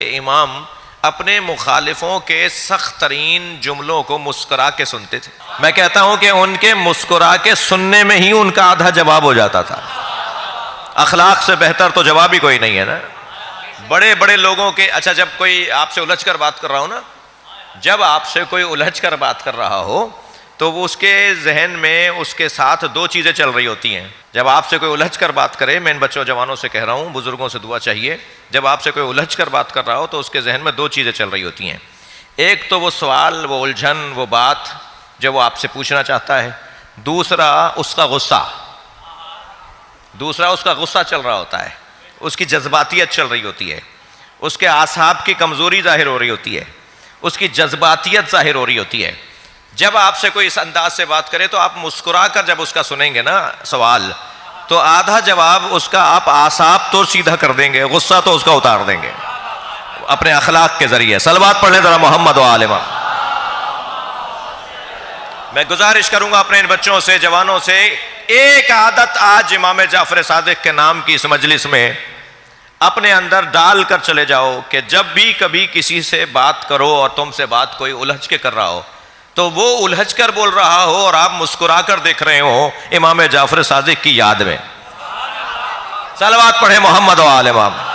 امام اپنے مخالفوں کے سخت ترین جملوں کو مسکرا کے سنتے تھے. میں کہتا ہوں کہ ان کے مسکرا کے سننے میں ہی ان کا آدھا جواب ہو جاتا تھا. اخلاق سے بہتر تو جواب ہی کوئی نہیں ہے نا. بڑے بڑے لوگوں کے اچھا جب کوئی آپ سے الجھ کر بات کر رہا ہو نا، جب آپ سے کوئی الجھ کر بات کر رہا ہو تو وہ اس کے ذہن میں اس کے ساتھ دو چیزیں چل رہی ہوتی ہیں. جب آپ سے کوئی الجھ کر بات کرے، میں ان بچوں جوانوں سے کہہ رہا ہوں، بزرگوں سے دعا چاہیے، جب آپ سے کوئی الجھ کر بات کر رہا ہو تو اس کے ذہن میں دو چیزیں چل رہی ہوتی ہیں. ایک تو وہ سوال، وہ الجھن، وہ بات جو وہ آپ سے پوچھنا چاہتا ہے. دوسرا اس کا غصہ چل رہا ہوتا ہے، اس کی جذباتیت چل رہی ہوتی ہے، اس کے اعصاب کی کمزوری ظاہر ہو رہی ہوتی ہے، اس کی جذباتیت ظاہر ہو رہی ہوتی ہے. جب آپ سے کوئی اس انداز سے بات کرے تو آپ مسکرا کر جب اس کا سنیں گے نا سوال، تو آدھا جواب اس کا آپ اعصاب تو سیدھا کر دیں گے، غصہ تو اس کا اتار دیں گے اپنے اخلاق کے ذریعے. صلوات پڑھ لیں ذرا محمد و آل محمد. میں گزارش کروں گا اپنے ان بچوں سے، جوانوں سے، ایک عادت آج امام جعفر صادق کے نام کی اس مجلس میں اپنے اندر ڈال کر چلے جاؤ کہ جب بھی کبھی کسی سے بات کرو اور تم سے بات کوئی الجھ کے کر رہا ہو تو وہ الجھ کر بول رہا ہو اور آپ مسکرا کر دیکھ رہے ہو امام جعفر صادق کی یاد میں. صلوات پڑھیں محمد و آل محمد.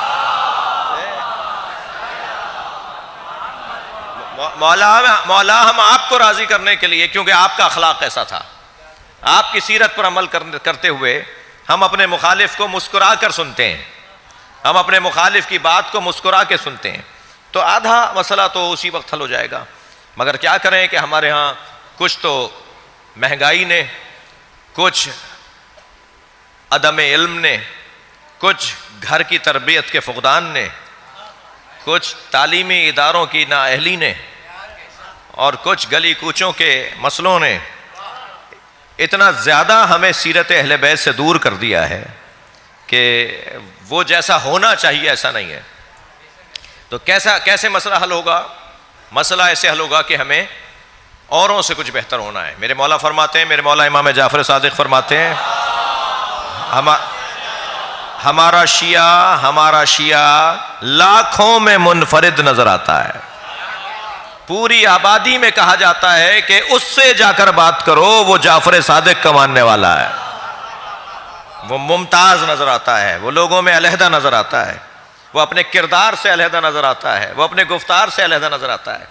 مولا ہم آپ کو راضی کرنے کے لیے، کیونکہ آپ کا اخلاق ایسا تھا، آپ کی سیرت پر عمل کرتے ہوئے ہم اپنے مخالف کو مسکرا کر سنتے ہیں، ہم اپنے مخالف کی بات کو مسکرا کے سنتے ہیں، تو آدھا مسئلہ تو اسی وقت حل ہو جائے گا. مگر کیا کریں کہ ہمارے ہاں کچھ تو مہنگائی نے، کچھ عدم علم نے، کچھ گھر کی تربیت کے فقدان نے، کچھ تعلیمی اداروں کی نااہلی نے، اور کچھ گلی کوچوں کے مسئلوں نے اتنا زیادہ ہمیں سیرت اہل بیت سے دور کر دیا ہے کہ وہ جیسا ہونا چاہیے ایسا نہیں ہے. تو کیسے مسئلہ حل ہوگا؟ مسئلہ ایسے حل ہوگا کہ ہمیں اوروں سے کچھ بہتر ہونا ہے. میرے مولا فرماتے ہیں، میرے مولا امام جعفر صادق فرماتے ہیں، ہمارا شیعہ لاکھوں میں منفرد نظر آتا ہے. پوری آبادی میں کہا جاتا ہے کہ اس سے جا کر بات کرو، وہ جعفر صادق کا ماننے والا ہے، وہ ممتاز نظر آتا ہے، وہ لوگوں میں علیحدہ نظر آتا ہے، وہ اپنے کردار سے علیحدہ نظر آتا ہے، وہ اپنے گفتار سے علیحدہ نظر آتا ہے.